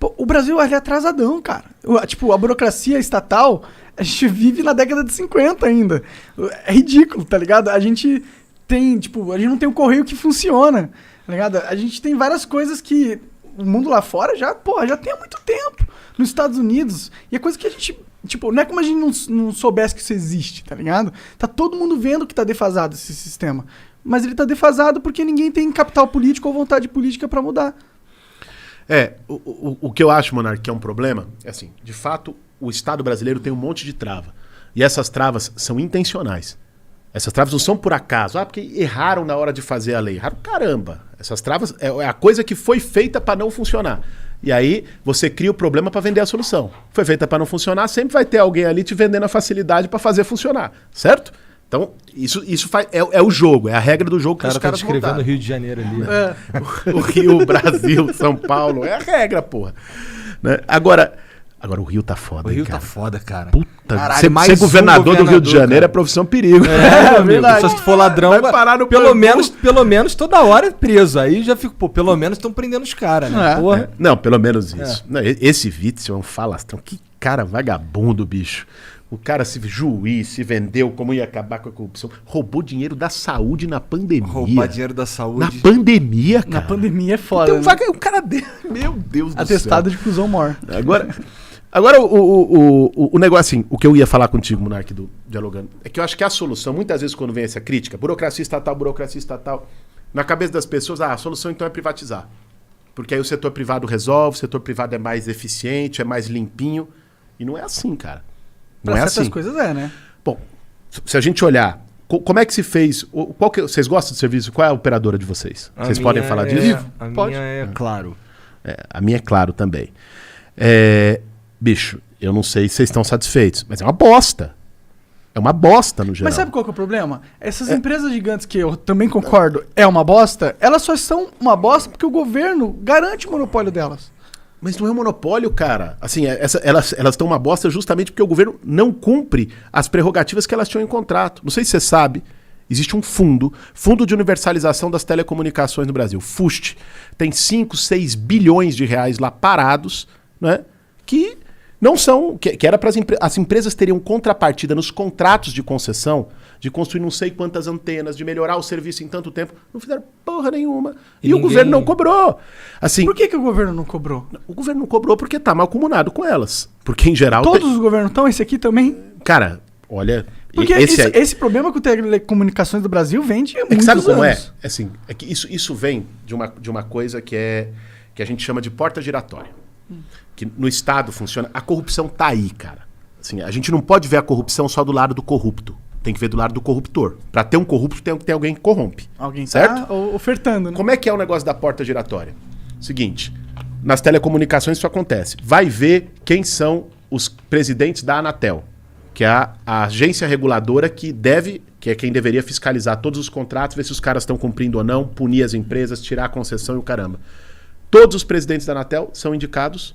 Pô, o Brasil é atrasadão, cara. Tipo, a burocracia estatal, a gente vive na década de 50 ainda. É ridículo, tá ligado? A gente não tem um correio que funciona, tá ligado? A gente tem várias coisas que o mundo lá fora já tem há muito tempo. Nos Estados Unidos. E é coisa que a gente... Tipo, não é como a gente não soubesse que isso existe, tá ligado? Tá todo mundo vendo que tá defasado esse sistema. Mas ele tá defasado porque ninguém tem capital político ou vontade política pra mudar. O que eu acho, Monark, que é um problema, é assim, de fato, o Estado brasileiro tem um monte de trava. E essas travas são intencionais. Essas travas não são por acaso. Porque erraram na hora de fazer a lei. Erraram, caramba. Essas travas é a coisa que foi feita para não funcionar. E aí você cria o problema para vender a solução. Foi feita para não funcionar, sempre vai ter alguém ali te vendendo a facilidade para fazer funcionar, certo? Então, isso é o jogo, é a regra do jogo que os caras descrevendo montaram. o Rio de Janeiro ali. Né? O Rio, o Brasil, São Paulo, é a regra, porra. Né? Agora o Rio tá foda, O Rio cara. tá foda, cara. Puta, Caralho, ser governador do Rio de Janeiro cara. É profissão perigo. É verdade. Só se tu for ladrão, vai parar no pelo menos toda hora é preso. Aí já fico, pelo menos estão prendendo os caras, né? Porra. Não, pelo menos isso. Não, esse Witzel é um falastrão. Que cara vagabundo, bicho. O cara juiz, se vendeu, como ia acabar com a corrupção. Roubou dinheiro da saúde na pandemia. Roubar dinheiro da saúde. Na pandemia, cara. Na pandemia é foda. Então, um cara dele. Meu Deus do céu. Atestado de cuzão mor. Agora o negócio assim, o que eu ia falar contigo, Monark, do Dialogando, é que eu acho que a solução, muitas vezes quando vem essa crítica, burocracia estatal, na cabeça das pessoas, a solução então é privatizar. Porque aí o setor privado resolve, o setor privado é mais eficiente, é mais limpinho. E não é assim, cara. Não Pra é certas assim. coisas né? Bom, se a gente olhar, como é que se fez, vocês gostam do serviço? Qual é a operadora de vocês? Vocês podem falar disso? Pode. Minha é Claro. A minha é Claro também. Bicho, eu não sei se vocês estão satisfeitos, mas é uma bosta. É uma bosta no geral. Mas sabe qual que é o problema? Essas empresas gigantes que eu também concordo é uma bosta, elas só são uma bosta porque o governo garante o monopólio delas. Mas não é um monopólio, cara. Assim, elas estão uma bosta justamente porque o governo não cumpre as prerrogativas que elas tinham em contrato. Não sei se você sabe, existe um Fundo de Universalização das Telecomunicações no Brasil, FUST. Tem 5, 6 bilhões de reais lá parados, né? Que não são... Que era para as empresas teriam contrapartida nos contratos de concessão de construir não sei quantas antenas, de melhorar o serviço em tanto tempo. Não fizeram porra nenhuma. E o governo não cobrou. Assim, Por que o governo não cobrou? o governo não cobrou porque tá mal comunado com elas. Porque, em geral... Todos os governos estão, esse aqui também? Cara, olha... Porque esse problema com telecomunicações do Brasil vem de muitos sabe como anos. Assim, é que isso vem de uma coisa que a gente chama de porta giratória. Que no Estado funciona... A corrupção tá aí, cara. Assim, a gente não pode ver a corrupção só do lado do corrupto. Tem que ver do lado do corruptor. Para ter um corrupto, tem que ter alguém que corrompe. Alguém certo? Tá ofertando, né? Como é que é o negócio da porta giratória? Seguinte, nas telecomunicações isso acontece. Vai ver quem são os presidentes da Anatel, que é a agência reguladora que é quem deveria fiscalizar todos os contratos, ver se os caras estão cumprindo ou não, punir as empresas, tirar a concessão e o caramba. Todos os presidentes da Anatel são indicados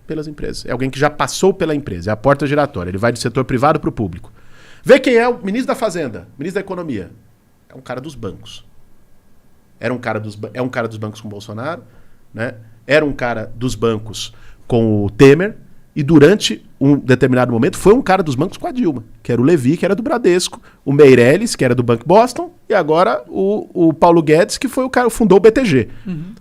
pelas empresas. É alguém que já passou pela empresa. É a porta giratória. Ele vai do setor privado para o público. Vê quem é o ministro da Fazenda, ministro da Economia. É um cara dos bancos. É um cara dos bancos com o Bolsonaro, né? Era um cara dos bancos com o Temer. E durante um determinado momento foi um cara dos bancos com a Dilma, que era o Levi, que era do Bradesco, o Meirelles, que era do Banco Boston, e agora o Paulo Guedes, que foi o cara que fundou o BTG. Uhum.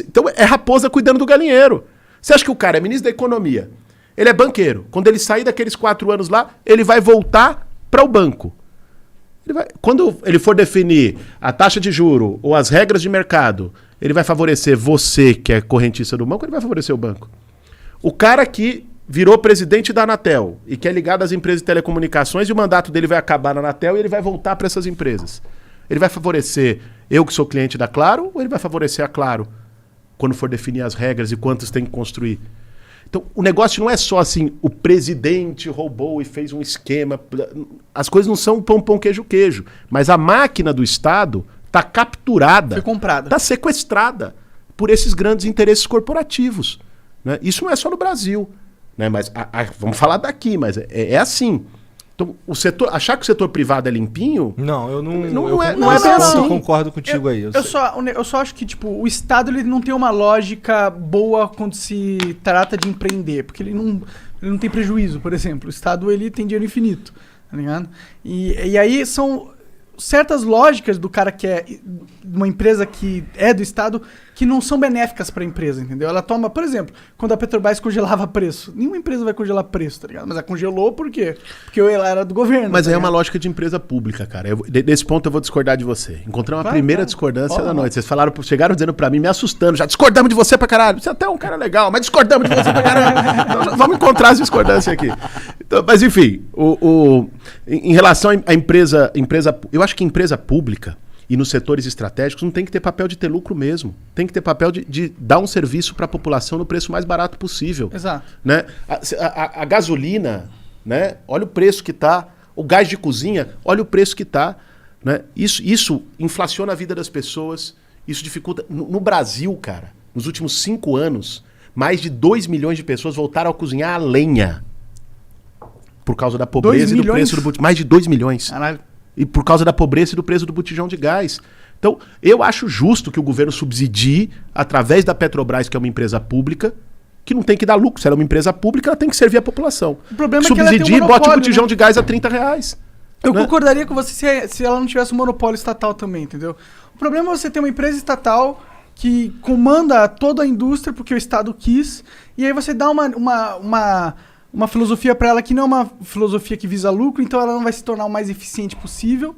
Então é raposa cuidando do galinheiro. Você acha que o cara é ministro da Economia? Ele é banqueiro. Quando ele sair daqueles 4 anos lá, ele vai voltar para o banco. Quando ele for definir a taxa de juro ou as regras de mercado, ele vai favorecer você, que é correntista do banco, ou ele vai favorecer o banco? O cara que virou presidente da Anatel e que é ligado às empresas de telecomunicações e o mandato dele vai acabar na Anatel e ele vai voltar para essas empresas. Ele vai favorecer eu que sou cliente da Claro ou ele vai favorecer a Claro quando for definir as regras e quantos tem que construir? Então, o negócio não é só assim, o presidente roubou e fez um esquema. As coisas não são pão, pão, queijo, queijo. Mas a máquina do Estado está capturada. Foi comprada. Está sequestrada por esses grandes interesses corporativos. Né? Isso não é só no Brasil. Né? Mas vamos falar daqui, mas é assim. Então, achar que o setor privado é limpinho... Não, eu não. Não é bem assim. Eu assim. concordo contigo aí. Eu só acho que, tipo, o Estado ele não tem uma lógica boa quando se trata de empreender, porque ele não tem prejuízo, por exemplo. O Estado ele tem dinheiro infinito, tá ligado? E aí são certas lógicas do cara que é de uma empresa que é do Estado que não são benéficas para a empresa, entendeu? Ela toma, por exemplo, quando a Petrobras congelava preço. Nenhuma empresa vai congelar preço, tá ligado? Mas ela congelou por quê? Porque ela era do governo. Mas tá aí é ligado? uma lógica de empresa pública, cara. Nesse ponto eu vou discordar de você. Encontrei uma primeira discordância da noite. Vocês chegaram dizendo pra mim, me assustando, já discordamos de você pra caralho. Você é até um cara legal, mas discordamos de você pra caralho. Então, vamos encontrar as discordâncias aqui. Então, mas enfim, em relação à empresa, eu acho que empresa pública e nos setores estratégicos não tem que ter papel de ter lucro mesmo. Tem que ter papel de dar um serviço para a população no preço mais barato possível. Exato. Né? A gasolina, né? Olha o preço que está. O gás de cozinha, olha o preço que está. Né? Isso inflaciona a vida das pessoas. Isso dificulta. No Brasil, cara, nos últimos 5 anos, mais de 2 milhões de pessoas voltaram a cozinhar a lenha. Por causa da pobreza e do preço do botijão. Mais de 2 milhões. Caralho. E por causa da pobreza e do preço do botijão de gás. Então, eu acho justo que o governo subsidie, através da Petrobras, que é uma empresa pública, que não tem que dar lucro. Se ela é uma empresa pública, ela tem que servir a população. O problema é que ela tem um subsidie e bote o monopólio, botijão né? de gás a R$30. Eu né? concordaria com você se ela não tivesse um monopólio estatal também, entendeu? O problema é você ter uma empresa estatal que comanda toda a indústria porque o Estado quis, e aí você dá uma filosofia para ela que não é uma filosofia que visa lucro, então ela não vai se tornar o mais eficiente possível.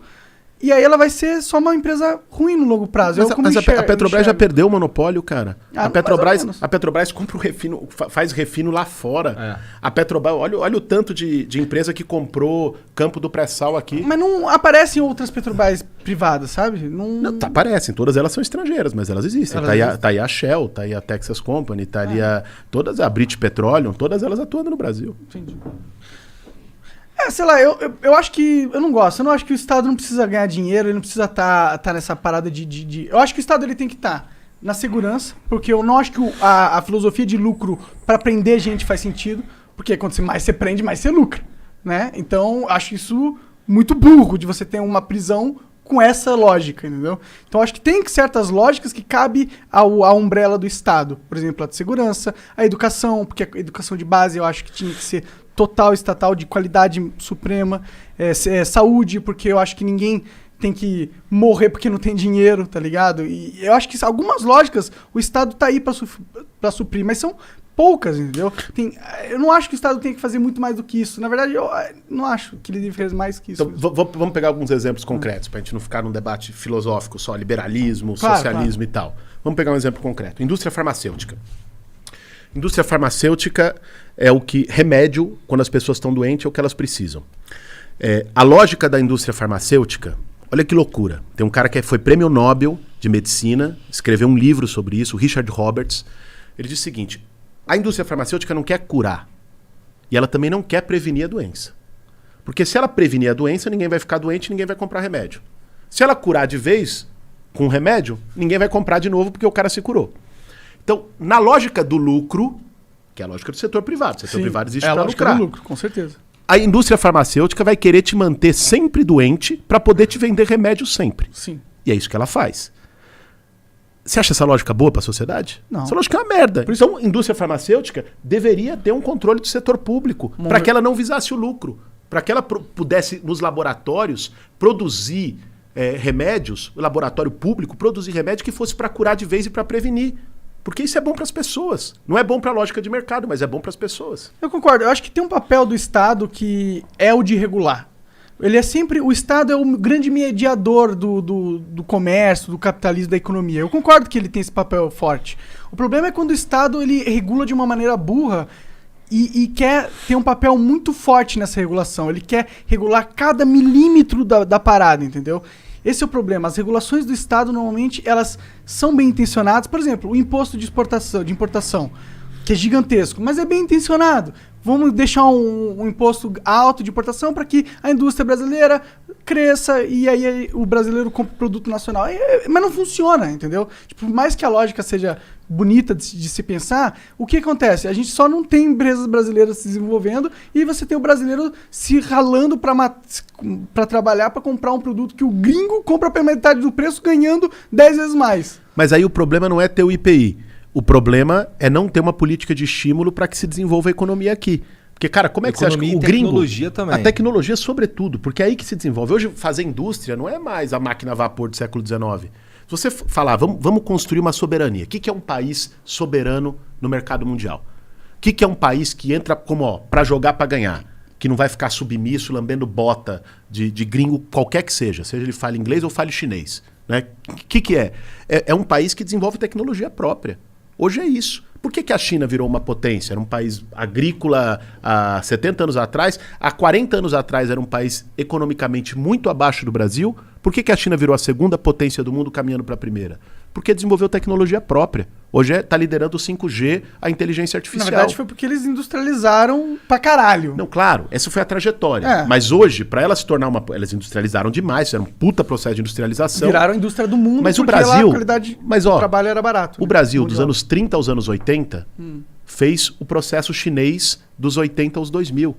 E aí ela vai ser só uma empresa ruim no longo prazo. Mas a Petrobras já perdeu o monopólio, cara. Ah, A Petrobras compra o refino, faz refino lá fora. A Petrobras, olha o tanto de empresa que comprou Campo do Pré-Sal aqui. Mas não aparecem outras Petrobras privadas, sabe? Não, aparecem, todas elas são estrangeiras, mas elas existem. Tá aí a Shell, tá aí a Texas Company, tá ali a British Petroleum, todas elas atuando no Brasil. Entendi. Sei lá, eu acho que... Eu não gosto. Eu não acho que o Estado não precisa ganhar dinheiro, ele não precisa tá nessa parada de... Eu acho que o Estado ele tem que estar na segurança, porque eu não acho que a filosofia de lucro para prender gente faz sentido, porque quanto mais você prende, mais você lucra, né? Então, acho isso muito burro de você ter uma prisão com essa lógica, entendeu? Então, acho que tem certas lógicas que cabe à umbrella do Estado. Por exemplo, a de segurança, a educação, porque a educação de base eu acho que tinha que ser total, estatal, de qualidade suprema, saúde, porque eu acho que ninguém tem que morrer porque não tem dinheiro, tá ligado? E eu acho que algumas lógicas o Estado tá aí pra suprir, mas são poucas, entendeu? Eu não acho que o Estado tem que fazer muito mais do que isso. Na verdade, eu não acho que ele deve fazer mais que isso. Então, vamos pegar alguns exemplos concretos, pra gente não ficar num debate filosófico só, liberalismo, Claro, socialismo e tal. Vamos pegar um exemplo concreto. Indústria farmacêutica. Indústria farmacêutica é o que remédio, quando as pessoas estão doentes, é o que elas precisam. A lógica da indústria farmacêutica, olha que loucura. Tem um cara que foi prêmio Nobel de medicina, escreveu um livro sobre isso, o Richard Roberts. Ele diz o seguinte: a indústria farmacêutica não quer curar e ela também não quer prevenir a doença. Porque se ela prevenir a doença, ninguém vai ficar doente, ninguém vai comprar remédio. Se ela curar de vez com remédio, ninguém vai comprar de novo porque o cara se curou. Então, na lógica do lucro, que é a lógica do setor privado, o setor privado existe para lucrar. Do lucro, com certeza. A indústria farmacêutica vai querer te manter sempre doente para poder te vender remédio sempre. Sim. E é isso que ela faz. Você acha essa lógica boa para a sociedade? Não. Essa lógica é uma merda. Então, a indústria farmacêutica deveria ter um controle do setor público para que ela não visasse o lucro, para que ela pudesse, nos laboratórios, produzir remédios, o laboratório público, produzir remédio que fosse para curar de vez e para prevenir. Porque isso é bom para as pessoas. Não é bom para a lógica de mercado, mas é bom para as pessoas. Eu concordo. Eu acho que tem um papel do Estado que é o de regular. Ele é sempre... O Estado é o grande mediador do comércio, do capitalismo, da economia. Eu concordo que ele tem esse papel forte. O problema é quando o Estado ele regula de uma maneira burra e quer ter um papel muito forte nessa regulação. Ele quer regular cada milímetro da parada, entendeu? Esse é o problema. As regulações do Estado, normalmente, elas são bem intencionadas. Por exemplo, o imposto de importação, que é gigantesco, mas é bem intencionado. Vamos deixar um imposto alto de importação para que a indústria brasileira cresça e aí o brasileiro compra o produto nacional. Mas não funciona, entendeu? Tipo, por mais que a lógica seja bonita de se pensar, o que acontece? A gente só não tem empresas brasileiras se desenvolvendo e você tem o brasileiro se ralando para trabalhar, para comprar um produto que o gringo compra pela metade do preço, ganhando 10 vezes mais. Mas aí o problema não é ter o IPI. O problema é não ter uma política de estímulo para que se desenvolva a economia aqui. Porque, cara, como é que você acha que o gringo... tecnologia também. A tecnologia, sobretudo, porque é aí que se desenvolve. Hoje, fazer indústria não é mais a máquina a vapor do século XIX. Se você falar, vamos construir uma soberania. O que é um país soberano no mercado mundial? O que é um país que entra como, para jogar, para ganhar? Que não vai ficar submisso, lambendo bota de gringo, qualquer que seja ele fale inglês ou fale chinês. Né? O que é? É um país que desenvolve tecnologia própria. Hoje é isso. Por que a China virou uma potência? Era um país agrícola há 70 anos atrás. Há 40 anos atrás era um país economicamente muito abaixo do Brasil. Por que a China virou a segunda potência do mundo caminhando para a primeira? Porque desenvolveu tecnologia própria. Hoje está liderando o 5G, a inteligência artificial. Na verdade foi porque eles industrializaram pra caralho. Não, claro, essa foi a trajetória. Mas hoje, para ela se tornar uma... Elas industrializaram demais, fizeram um puta processo de industrialização. Viraram a indústria do mundo, mas porque o Brasil, lá a qualidade do trabalho era barato. O Brasil, dos anos 30 aos anos 80, fez o processo chinês dos 80 aos 2000.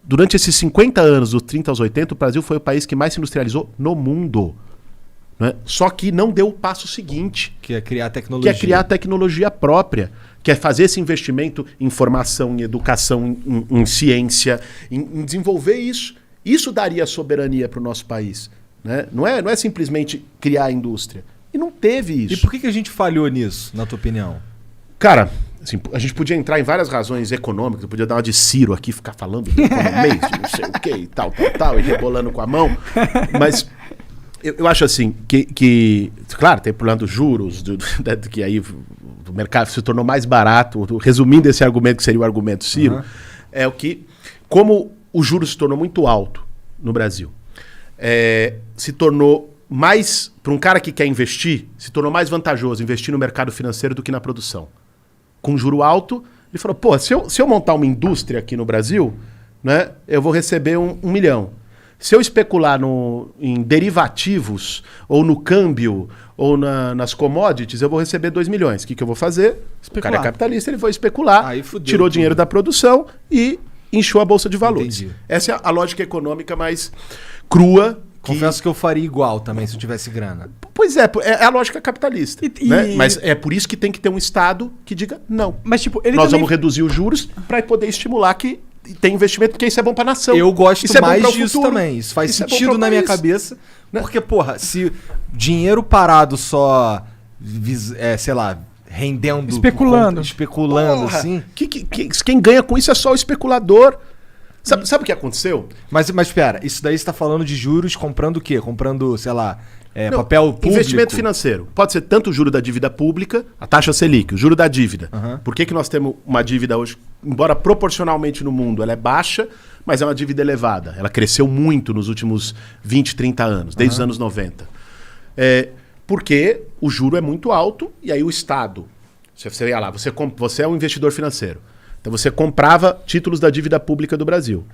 Durante esses 50 anos, dos 30 aos 80, o Brasil foi o país que mais se industrializou no mundo. Né? Só que não deu o passo seguinte. Que é criar tecnologia. Que é criar tecnologia própria. Que é fazer esse investimento em formação, em educação, em ciência, em desenvolver isso. Isso daria soberania para o nosso país. Né? Não é simplesmente criar a indústria. E não teve isso. E por que a gente falhou nisso, na tua opinião? Cara, assim, a gente podia entrar em várias razões econômicas, podia dar uma de Ciro aqui, ficar falando de economês, de não sei o que e tal, e rebolando com a mão. Mas eu acho assim, que claro, tem o problema dos juros, que aí o mercado se tornou mais barato. Resumindo esse argumento, que seria o argumento Ciro, é o que, como o juro se tornou muito alto no Brasil, se tornou mais, para um cara que quer investir, se tornou mais vantajoso investir no mercado financeiro do que na produção. Com juro alto, ele falou, pô, se eu montar uma indústria aqui no Brasil, né, eu vou receber 1 milhão. Se eu especular em derivativos, ou no câmbio, ou nas commodities, eu vou receber 2 milhões. O que eu vou fazer? Especular. O cara é capitalista, ele foi especular, tirou tudo. dinheiro da produção e inchou a bolsa de valores. Entendi. Essa é a lógica econômica mais crua. Confesso que eu faria igual também se eu tivesse grana. Pois é a lógica capitalista. Né? Mas é por isso que tem que ter um Estado que diga não. Mas, tipo, Nós vamos reduzir os juros para poder estimular que tem investimento, porque isso é bom para a nação. Eu gosto isso mais é disso também. Isso faz sentido na minha cabeça. Né? Porque, porra, se dinheiro parado só, sei lá, rendendo... Especulando. Porra, assim... Quem ganha com isso é só o especulador. Sabe o que aconteceu? Mas espera, isso daí você tá falando de juros comprando o quê? Comprando, sei lá, papel público? Investimento financeiro. Pode ser tanto o juro da dívida pública, a taxa Selic, o juro da dívida. Por que nós temos uma dívida hoje, embora proporcionalmente no mundo ela é baixa, mas é uma dívida elevada. Ela cresceu muito nos últimos 20, 30 anos, desde os anos 90. Porque o juro é muito alto e aí o Estado, você ia lá, você é um investidor financeiro. Então você comprava títulos da dívida pública do Brasil.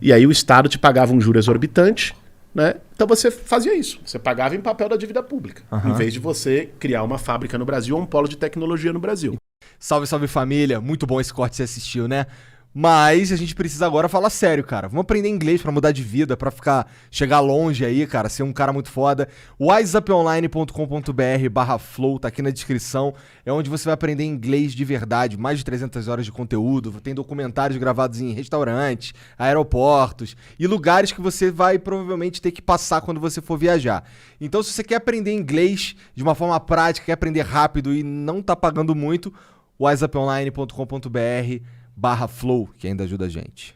E aí o Estado te pagava um juro exorbitante, né? Então você fazia isso. Você pagava em papel da dívida pública. Em vez de você criar uma fábrica no Brasil ou um polo de tecnologia no Brasil. Salve, salve família. Muito bom esse corte que você assistiu, né? Mas a gente precisa agora falar sério, cara. Vamos aprender inglês pra mudar de vida, pra chegar longe aí, cara, ser um cara muito foda. wiseuponline.com.br/flow, tá aqui na descrição. É onde você vai aprender inglês de verdade. Mais de 300 horas de conteúdo. Tem documentários gravados em restaurantes, aeroportos e lugares que você vai provavelmente ter que passar quando você for viajar. Então, se você quer aprender inglês de uma forma prática, quer aprender rápido e não tá pagando muito, wiseuponline.com.br/flow, que ainda ajuda a gente.